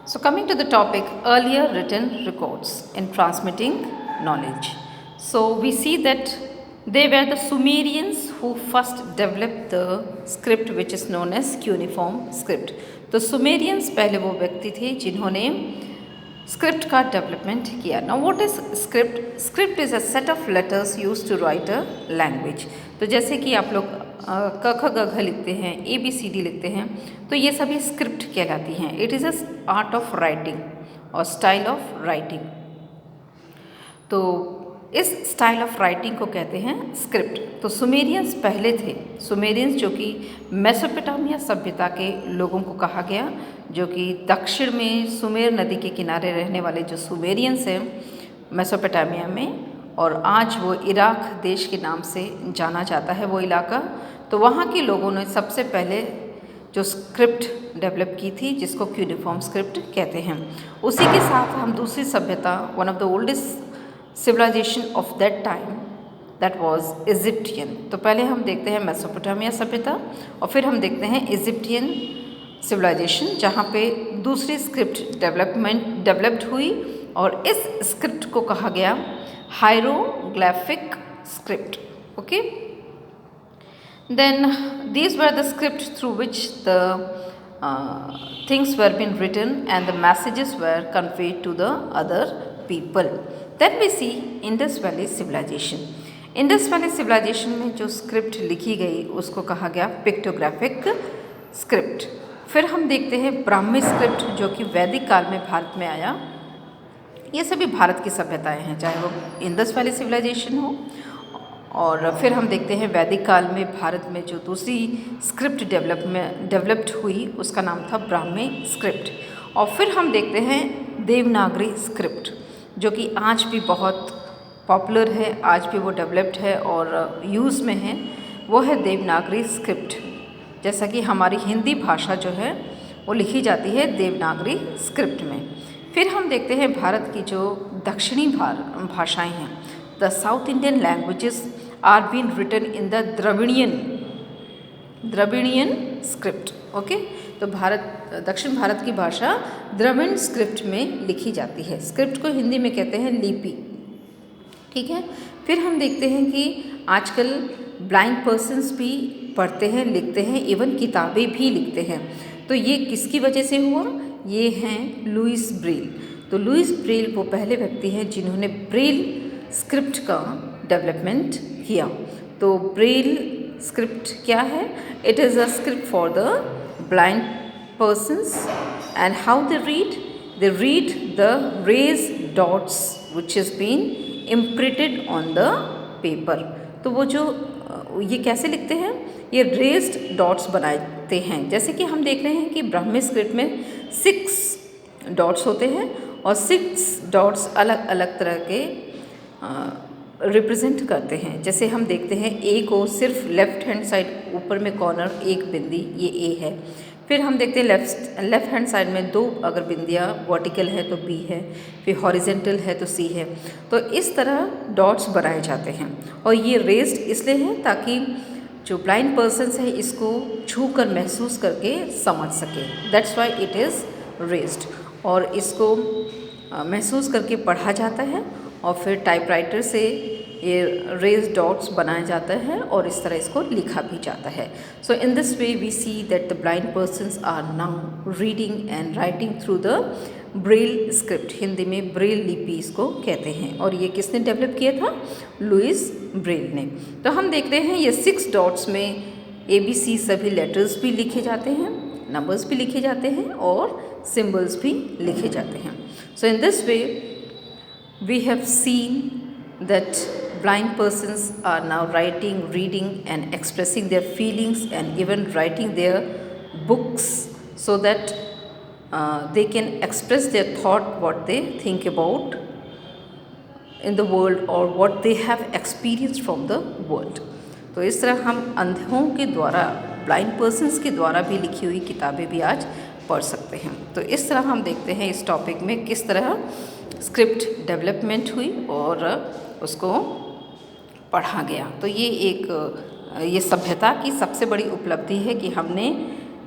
So, coming to the topic earlier written records in transmitting knowledge. So, we see that they were the Sumerians who first developed the script which is known as cuneiform script. तो Sumerians पहले वो व्यक्ति थे जिन्होंने script का development किया. Now what is script? Script is a set of letters used to write a language. तो जैसे कि आप लोग क ख ग घ लिखते हैं, ABCD लिखते हैं, तो ये सभी स्क्रिप्ट कहलाती हैं. It is a art of writing और स्टाइल ऑफ राइटिंग. तो इस स्टाइल ऑफ राइटिंग को कहते हैं स्क्रिप्ट. तो सुमेरियंस पहले थे. सुमेरियंस जो कि मेसोपोटामिया सभ्यता के लोगों को कहा गया, जो कि दक्षिण में सुमेर नदी के किनारे रहने वाले जो सुमेरियंस हैं मेसोपोटामिया में, और आज वो इराक देश के नाम से जाना जाता है वो इलाका. तो वहाँ के लोगों ने सबसे पहले जो स्क्रिप्ट डेवलप की थी जिसको क्यूनिफॉर्म स्क्रिप्ट कहते हैं. उसी के साथ हम दूसरी सभ्यता, one of the oldest civilisation of that time, that was Egyptian. तो पहले हम देखते हैं मेसोपोटामिया सभ्यता और फिर हम देखते हैं इजिप्टियन सिविलाइजेशन, जहाँ पे दूसरी स्क्रिप्ट डेवलप्ड हुई और इस स्क्रिप्ट को कहा गया hieroglyphic script. Okay, then these were the scripts through which the things were being written and the messages were conveyed to the other people. Then we see Indus Valley Civilization. Indus Valley Civilization में जो script लिखी गई उसको कहा गया pictographic script. फिर हम देखते हैं ब्राह्मी स्क्रिप्ट जो कि वैदिक काल में भारत में आया. ये सभी भारत की सभ्यताएं हैं, चाहे वो इंडस वैली सिविलाइजेशन हो. और फिर हम देखते हैं वैदिक काल में भारत में जो दूसरी स्क्रिप्ट डेवलप्ड हुई उसका नाम था ब्राह्मी स्क्रिप्ट. और फिर हम देखते हैं देवनागरी स्क्रिप्ट जो कि आज भी बहुत पॉपुलर है, आज भी वो डेवलप्ड है और यूज़ में है. वो है देवनागरी स्क्रिप्ट. जैसा कि हमारी हिंदी भाषा जो है वो लिखी जाती है देवनागरी स्क्रिप्ट में. फिर हम देखते हैं भारत की जो दक्षिणी भाषाएं हैं, the South Indian languages are been written in the Dravidian script. Okay, तो दक्षिण भारत की भाषा द्रविड़ स्क्रिप्ट में लिखी जाती है. स्क्रिप्ट को हिंदी में कहते हैं लिपि. ठीक है. फिर हम देखते हैं कि आजकल ब्लाइंड पर्सन्स भी पढ़ते हैं, लिखते हैं, इवन किताबें भी लिखते हैं. तो ये किसकी वजह से हुआ? ये हैं लुइस ब्रेल. तो लुइस ब्रेल वो पहले व्यक्ति हैं जिन्होंने ब्रेल स्क्रिप्ट का डेवलपमेंट किया. तो ब्रेल स्क्रिप्ट क्या है? It is a script for the blind persons and how they read the raised dots which is been imprinted on the paper. तो वो जो ये कैसे लिखते हैं? ये रेज्ड डॉट्स बनाते हैं. जैसे कि हम देख रहे हैं कि ब्राह्मी स्क्रिप्ट में 6 डॉट्स होते हैं और 6 डॉट्स अलग अलग तरह के रिप्रेजेंट करते हैं. जैसे हम देखते हैं ए को सिर्फ लेफ्ट हैंड साइड ऊपर में कॉर्नर एक बिंदी, ये ए है. फिर हम देखते हैं लेफ्ट हैंड साइड में 2 अगर बिंदियाँ वर्टिकल है तो बी है, फिर हॉरिजेंटल है तो सी है. तो इस तरह डॉट्स बनाए जाते हैं और ये रेज्ड इसलिए है ताकि जो ब्लाइंड पर्सन्स है इसको छू कर महसूस करके समझ सके. That's why it is raised. और इसको महसूस करके पढ़ा जाता है और फिर टाइपराइटर से ये रेज डॉट्स बनाया जाता है और इस तरह इसको लिखा भी जाता है. So in this way we see that the blind persons are now reading and writing through the braille script. Hindi में ब्रेल लिपि इसको कहते हैं. और ये किसने डेवलप किया था? लुइस ब्रेल ने. तो हम देख रहे हैं ये 6 डॉट्स में ABC सभी लेटर्स भी लिखे जाते हैं, नंबर्स भी लिखे जाते हैं और सिम्बल्स भी लिखे जाते हैं. So in this way we have seen that blind persons are now writing, reading and expressing their feelings and even writing their books so that they can express their thought, what they think about in the world or what they have experienced from the world. तो इस तरह हम अंधों के द्वारा, blind persons के द्वारा भी लिखी हुई किताबें भी आज पढ़ सकते हैं. तो इस तरह हम देखते हैं इस टॉपिक में किस तरह स्क्रिप्ट डेवलपमेंट हुई और उसको पढ़ा गया. तो ये सभ्यता की सबसे बड़ी उपलब्धि है कि हमने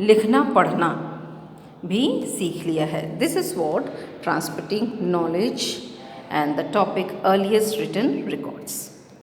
लिखना पढ़ना भी सीख लिया है। This is what transmitting knowledge and the topic earliest written records.